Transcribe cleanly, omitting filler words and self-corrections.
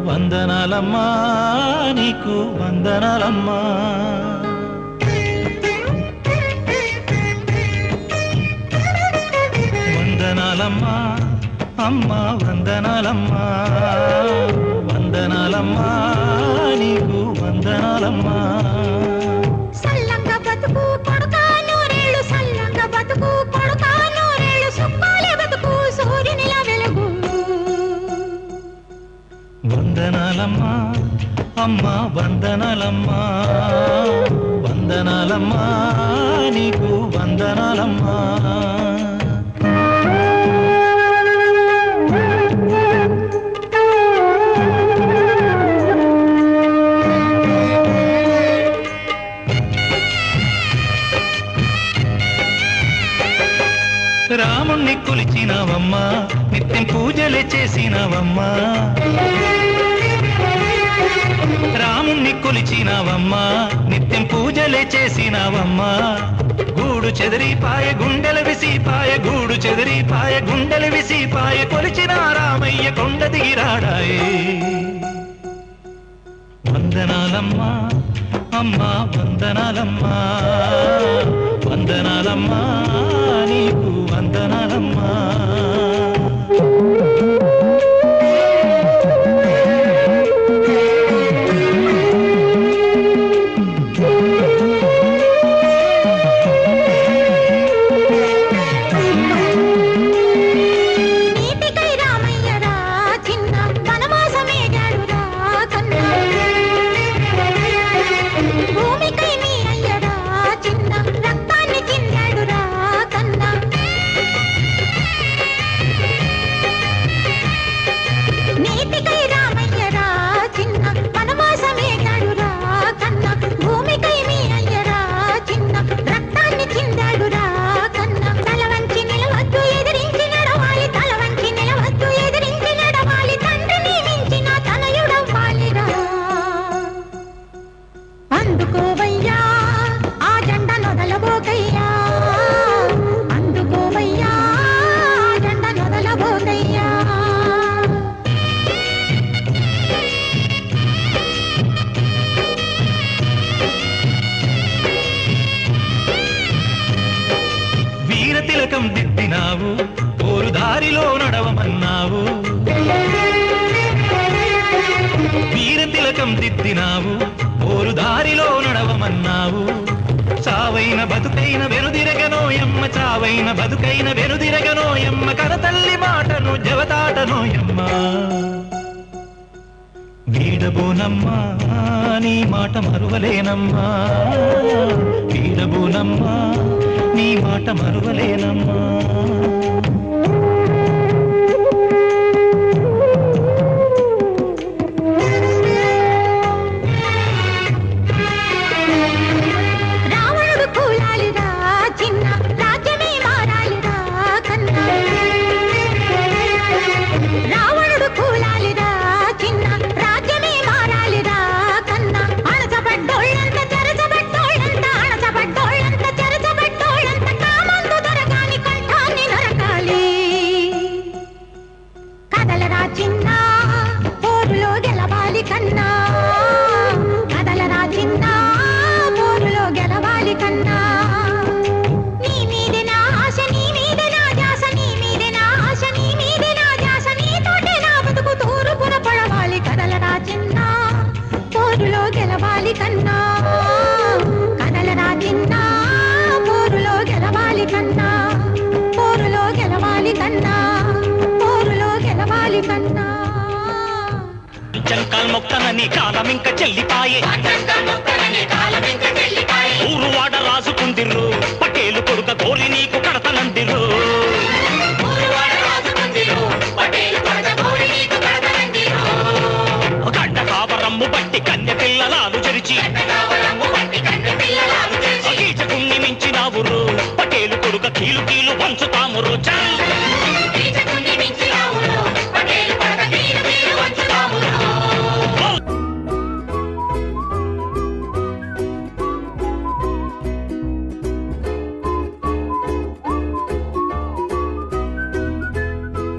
వందనాలమ్మా నీకు వందనాలమ్మా వందనాలమ్మా అమ్మా వందనాలమ్మా వందనాలమ్మా నీకు వందనాలమ్మా సల్లంగా బతుకు కొడుకా నూరేళ్ళు సల్లంగా బతుకు కొడుకా నూరేళ్ళు సుక్కాలే బతుకు సూర్యునిలా వెలుగు వందనాలమ్మా అమ్మా వందనాలమ్మా వందనాలమ్మా నీకు వందనాలమ్మా రాముణ్ణి కొలిచినవమ్మా నిత్యం పూజలే చేసినవమ్మా రాముణ్ణి కొలిచినవమ్మా నిత్యం పూజలే చేసినవమ్మా గూడు చెదిరిపాయ గుండెల విసిపాయ గూడు చెదిరిపాయ గుండెల విసిపాయ కొలిచిన రామయ్య కొండ దిగిరాడాయే వందనాలమ్మా అమ్మా వందనాలమ్మా వందనాలమ్మా నీకు వందనాలమ్మా తిలకం దిద్దినావు ఓరు దారిలో నడవమన్నావు వీర తిలకం దిద్దినావు ఓరు దారిలో నడవమన్నావు చావైన బతుకైన వెనుదిరగనోయమ్మ చావైన బతుకైన వెనుదిరగనోయమ్మ కరతల్లి మాటను జవతాటనోయమ్మ వీడబోనమ్మా నీ మాట మరువలేనమ్మా వీడబోనమ్మా నీ మాట మరువలేనమ్మా రావణుడు కూలాలిరా చిన్న రాజ్యమే మారాలిరా కన్నా రావణుడు కూలాలిరా చిన్న రాజ్యమే మారాలిరా కన్నా అణచబడ్డోళ్ళంత చెరచబడ్డోళ్ళంత అణచబడ్డోళ్ళంత చెరచబడ్డోళ్ళంత కామందు దొరగాని కంఠాన్ని నరకాలి కదలరా చిన్న పోరులో గెలవాలి కన్నా కదలరా చిన్న పోరులో గెలవాలి కన్నా నీ మీదే నా ఆశ నీ మీదే నా ధ్యాస నీ మీదే నా ఆశ నీ మీదే నా ధ్యాస నీతోటే నా బతుకు తూరుపున పడవాలి కదలరా చిన్న పోరులో గెలవాలి కన్నా కదలరా చిన్న పోరులో గెలవాలి కన్నా పోరులో గెలవాలి కన్నా పోరులో గెలవాలి కన్నా చంకాల్ మొక్కనని కాలమింక చెల్లిపాయే ఊరు వాడ రాసుకుందిర్రు పటేలు కొడుక కోరి నీకు కడతనందిర్రు గడ్డ కావరమ్ము బట్టి కన్య పిల్లలాలు చెరిచి కీచకుణ్ణి మించినావురు పటేలు కొడుక కీలు కీలు పంచుతామురు చల్